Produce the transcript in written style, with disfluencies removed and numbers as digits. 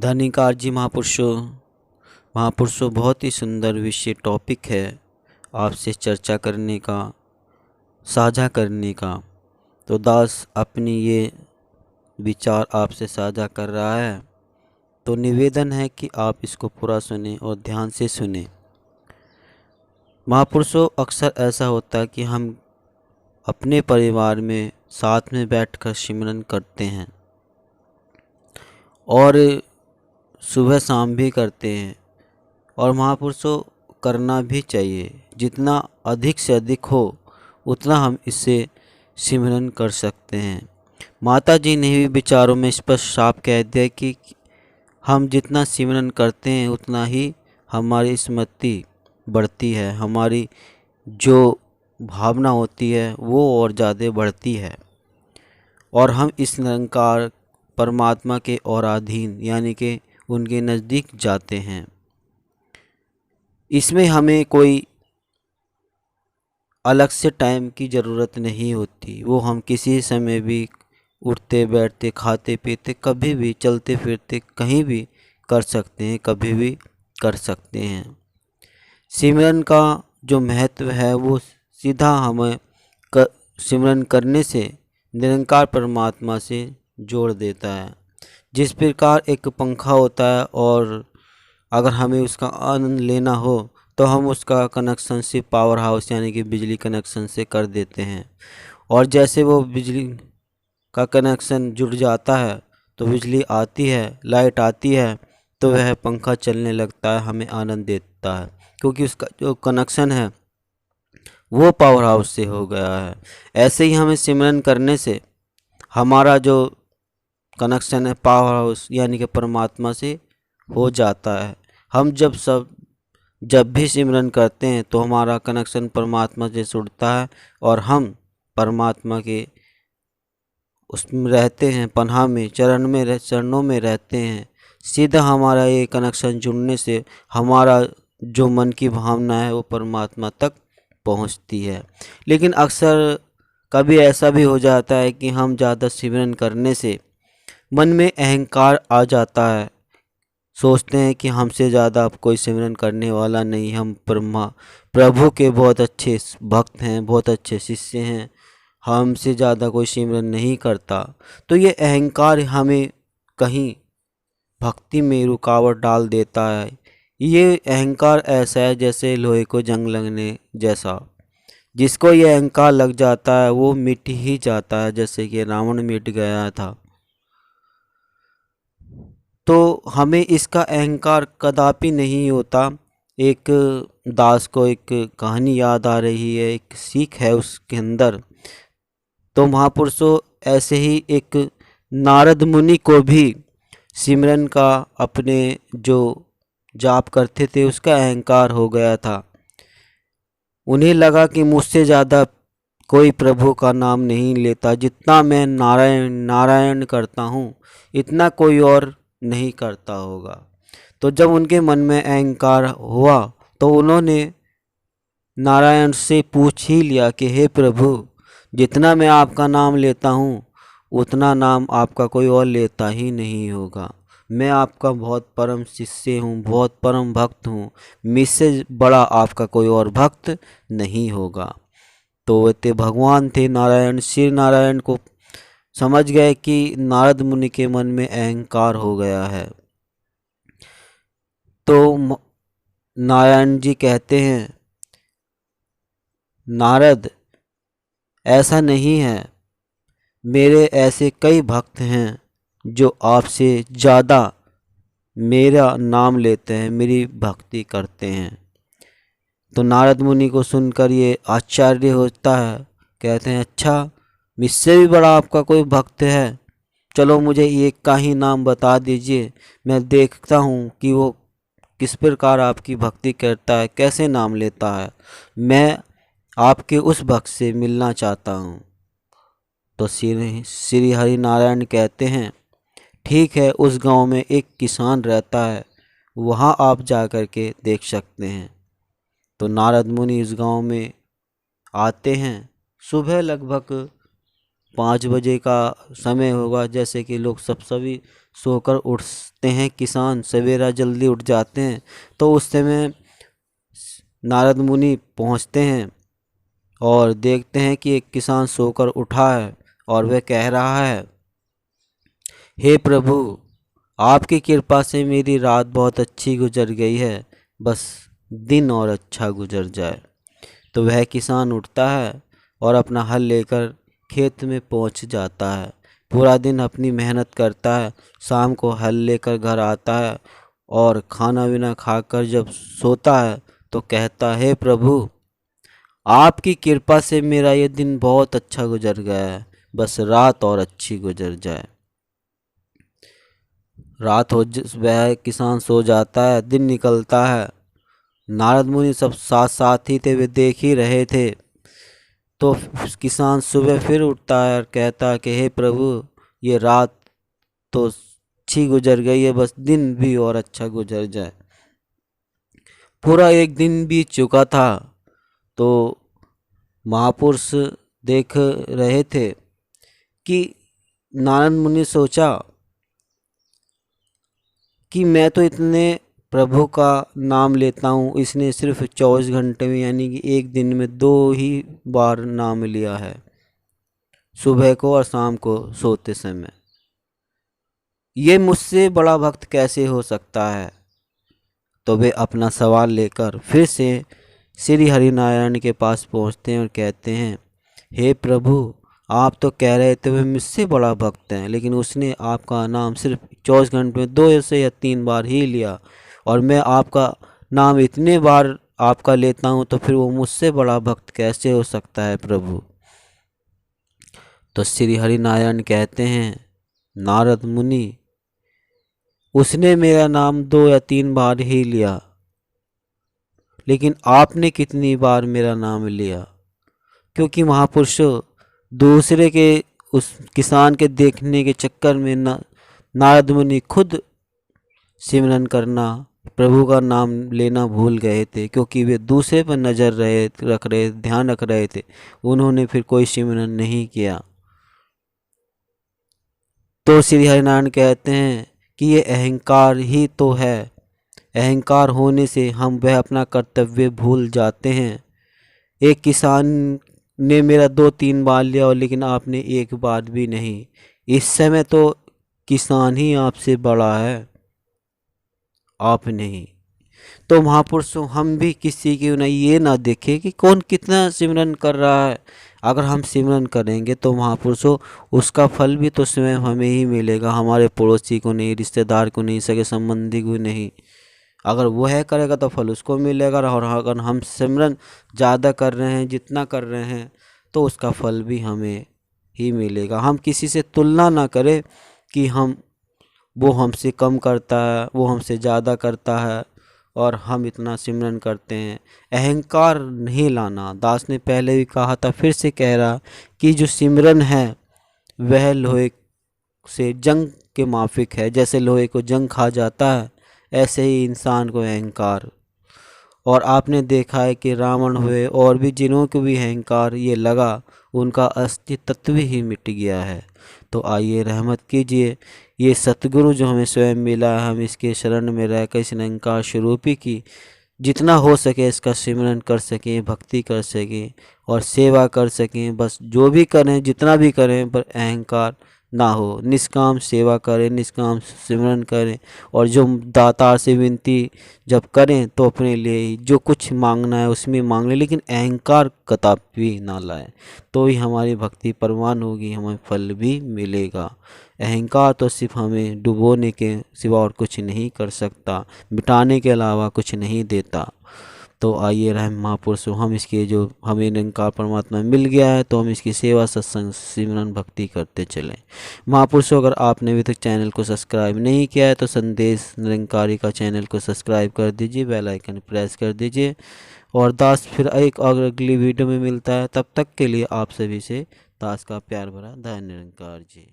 धनिकार जी महापुरुषों बहुत ही सुंदर विषय टॉपिक है आपसे चर्चा करने का, साझा करने का। तो दास अपनी ये विचार आपसे साझा कर रहा है, तो निवेदन है कि आप इसको पूरा सुने और ध्यान से सुने। महापुरुषों, अक्सर ऐसा होता है कि हम अपने परिवार में साथ में बैठकर सिमरन करते हैं और सुबह शाम भी करते हैं, और महापुरुषों करना भी चाहिए। जितना अधिक से अधिक हो उतना हम इससे सिमरन कर सकते हैं। माता जी ने भी विचारों में स्पष्ट साफ कह दिया कि हम जितना सिमरन करते हैं उतना ही हमारी स्मृति बढ़ती है, हमारी जो भावना होती है वो और ज़्यादा बढ़ती है और हम इस निरंकार परमात्मा के और अधीन यानी कि उनके नज़दीक जाते हैं। इसमें हमें कोई अलग से टाइम की ज़रूरत नहीं होती, वो हम किसी समय भी उठते बैठते खाते पीते कभी भी चलते फिरते कहीं भी कर सकते हैं, कभी भी कर सकते हैं। सिमरन का जो महत्व है वो सीधा हमें सिमरन करने से निरंकार परमात्मा से जोड़ देता है। जिस प्रकार एक पंखा होता है और अगर हमें उसका आनंद लेना हो तो हम उसका कनेक्शन से पावर हाउस यानी कि बिजली कनेक्शन से कर देते हैं, और जैसे वो बिजली का कनेक्शन जुड़ जाता है तो बिजली आती है, लाइट आती है, तो वह पंखा चलने लगता है, हमें आनंद देता है, क्योंकि उसका जो कनेक्शन है वो पावर हाउस से हो गया है। ऐसे ही हमें सिमरन करने से हमारा जो कनेक्शन है पावर हाउस यानी कि परमात्मा से हो जाता है। हम जब भी सिमरन करते हैं तो हमारा कनेक्शन परमात्मा से जुड़ता है और हम परमात्मा के उसमें रहते हैं, पनाह में चरणों में रहते हैं। सीधा हमारा ये कनेक्शन जुड़ने से हमारा जो मन की भावना है वो परमात्मा तक पहुंचती है। लेकिन अक्सर कभी ऐसा भी हो जाता है कि हम ज़्यादा सिमरन करने से मन में अहंकार आ जाता है, सोचते हैं कि हमसे ज़्यादा अब कोई सिमरन करने वाला नहीं, हम प्रभु के बहुत अच्छे भक्त हैं, बहुत अच्छे शिष्य हैं, हमसे ज़्यादा कोई सिमरन नहीं करता। तो ये अहंकार हमें कहीं भक्ति में रुकावट डाल देता है। ये अहंकार ऐसा है जैसे लोहे को जंग लगने जैसा, जिसको ये अहंकार लग जाता है वो मिट ही जाता है, जैसे कि रावण मिट गया था। तो हमें इसका अहंकार कदापि नहीं होता। एक दास को एक कहानी याद आ रही है, एक सीख है उसके अंदर। तो महापुरुषों ऐसे ही एक नारद मुनि को भी सिमरन का अपने जो जाप करते थे उसका अहंकार हो गया था। उन्हें लगा कि मुझसे ज़्यादा कोई प्रभु का नाम नहीं लेता, जितना मैं नारायण नारायण करता हूँ इतना कोई और नहीं करता होगा। तो जब उनके मन में अहंकार हुआ तो उन्होंने नारायण से पूछ ही लिया कि हे प्रभु, जितना मैं आपका नाम लेता हूँ उतना नाम आपका कोई और लेता ही नहीं होगा। मैं आपका बहुत परम शिष्य हूँ, बहुत परम भक्त हूँ, मुझसे बड़ा आपका कोई और भक्त नहीं होगा। तो वे थे भगवान थे नारायण। श्री नारायण को समझ गए कि नारद मुनि के मन में अहंकार हो गया है। तो नारायण जी कहते हैं, नारद ऐसा नहीं है, मेरे ऐसे कई भक्त हैं जो आपसे ज़्यादा मेरा नाम लेते हैं, मेरी भक्ति करते हैं। तो नारद मुनि को सुनकर ये आश्चर्य होता है, कहते हैं अच्छा, मुझसे भी बड़ा आपका कोई भक्त है? चलो मुझे एक का ही नाम बता दीजिए, मैं देखता हूँ कि वो किस प्रकार आपकी भक्ति करता है, कैसे नाम लेता है। मैं आपके उस भक्त से मिलना चाहता हूँ। तो श्री हरि नारायण कहते हैं, ठीक है, उस गांव में एक किसान रहता है, वहाँ आप जा कर के देख सकते हैं। तो नारद मुनि इस गांव में आते हैं। सुबह लगभग 5 बजे का समय होगा, जैसे कि लोग सभी सोकर उठते हैं, किसान सवेरा जल्दी उठ जाते हैं। तो उस समय नारद मुनि पहुंचते हैं और देखते हैं कि एक किसान सोकर उठा है और वह कह रहा है, हे प्रभु, आपकी कृपा से मेरी रात बहुत अच्छी गुजर गई है, बस दिन और अच्छा गुजर जाए। तो वह किसान उठता है और अपना हल लेकर खेत में पहुंच जाता है। पूरा दिन अपनी मेहनत करता है, शाम को हल लेकर घर आता है और खाना वाना खाकर जब सोता है तो कहता है, हे प्रभु, आपकी कृपा से मेरा ये दिन बहुत अच्छा गुजर गया है, बस रात और अच्छी गुजर जाए। रात हो वह किसान सो जाता है, दिन निकलता है। नारद मुनि सब साथ साथ ही थे, वे देख ही रहे थे। तो किसान सुबह फिर उठता है और कहता है कि हे प्रभु, ये रात तो अच्छी गुजर गई है, बस दिन भी और अच्छा गुजर जाए। पूरा एक दिन बीत चुका था। तो महापुरुष देख रहे थे कि नारद मुनि सोचा कि मैं तो इतने प्रभु का नाम लेता हूँ, इसने सिर्फ 24 घंटे में यानी कि एक दिन में 2 ही बार नाम लिया है, सुबह को और शाम को सोते समय। ये मुझसे बड़ा भक्त कैसे हो सकता है? तो वे अपना सवाल लेकर फिर से श्री हरिनारायण के पास पहुँचते हैं और कहते हैं, हे प्रभु, आप तो कह रहे थे वह मुझसे बड़ा भक्त हैं, लेकिन उसने आपका नाम सिर्फ 24 घंटे में 2 से या 3 बार ही लिया, और मैं आपका नाम इतने बार आपका लेता हूँ, तो फिर वो मुझसे बड़ा भक्त कैसे हो सकता है प्रभु? तो श्री हरिनारायण कहते हैं, नारद मुनि, उसने मेरा नाम 2 या 3 बार ही लिया, लेकिन आपने कितनी बार मेरा नाम लिया? क्योंकि महापुरुषों, दूसरे के उस किसान के देखने के चक्कर में नारद मुनि खुद सिमरन करना, प्रभु का नाम लेना भूल गए थे, क्योंकि वे दूसरे पर नज़र ध्यान रख रहे थे। उन्होंने फिर कोई सिमरन नहीं किया। तो श्री हरिनारायण कहते हैं कि ये अहंकार ही तो है। अहंकार होने से हम वह अपना कर्तव्य भूल जाते हैं। एक किसान ने मेरा 2-3 बार लिया और लेकिन आपने एक बार भी नहीं। इस समय तो किसान ही आपसे बड़ा है, आप नहीं। तो महापुरुषों, हम भी किसी की ये ना देखें कि कौन कितना सिमरन कर रहा है। अगर हम सिमरन करेंगे तो महापुरुषों, उसका फल भी तो स्वयं हमें ही मिलेगा, हमारे पड़ोसी को नहीं, रिश्तेदार को नहीं, सगे संबंधी को नहीं। अगर वो है करेगा तो फल उसको मिलेगा, और अगर हम सिमरन ज़्यादा कर रहे हैं, जितना कर रहे हैं, तो उसका फल भी हमें ही मिलेगा। हम किसी से तुलना ना करें कि वो हमसे कम करता है, वो हमसे ज़्यादा करता है और हम इतना सिमरन करते हैं। अहंकार नहीं लाना। दास ने पहले भी कहा था, फिर से कह रहा कि जो सिमरन है वह लोहे से जंग के माफिक है। जैसे लोहे को जंग खा जाता है, ऐसे ही इंसान को अहंकार। और आपने देखा है कि रावण हुए और भी जिन्हों को भी अहंकार ये लगा, उनका अस्तित्व ही मिट गया है। तो आइए रहमत कीजिए, ये सतगुरु जो हमें स्वयं मिला है, हम इसके शरण में रहकर इस अहंकार स्वरूपी की जितना हो सके इसका सिमरन कर सकें, भक्ति कर सकें और सेवा कर सकें। बस जो भी करें, जितना भी करें, पर अहंकार ना हो। निष्काम सेवा करें, निष्काम सिमरन करें, और जो दातार से विनती जब करें तो अपने लिए जो कुछ मांगना है उसमें मांग लें, लेकिन अहंकार कदापि ना लाएं। तो ही हमारी भक्ति परवान होगी, हमें फल भी मिलेगा। अहंकार तो सिर्फ हमें डुबोने के सिवा और कुछ नहीं कर सकता, मिटाने के अलावा कुछ नहीं देता। तो आइए रहम महापुरुषों, हम इसके जो हमें निरंकार परमात्मा मिल गया है, तो हम इसकी सेवा, सत्संग, सिमरन, भक्ति करते चलें। महापुरुषों, अगर आपने अभी तक चैनल को सब्सक्राइब नहीं किया है तो संदेश निरंकारी का चैनल को सब्सक्राइब कर दीजिए, बेल आइकन प्रेस कर दीजिए। और दास फिर एक और अगली वीडियो में मिलता है, तब तक के लिए आप सभी से दास का प्यार भरा धन्य निरंकार जी।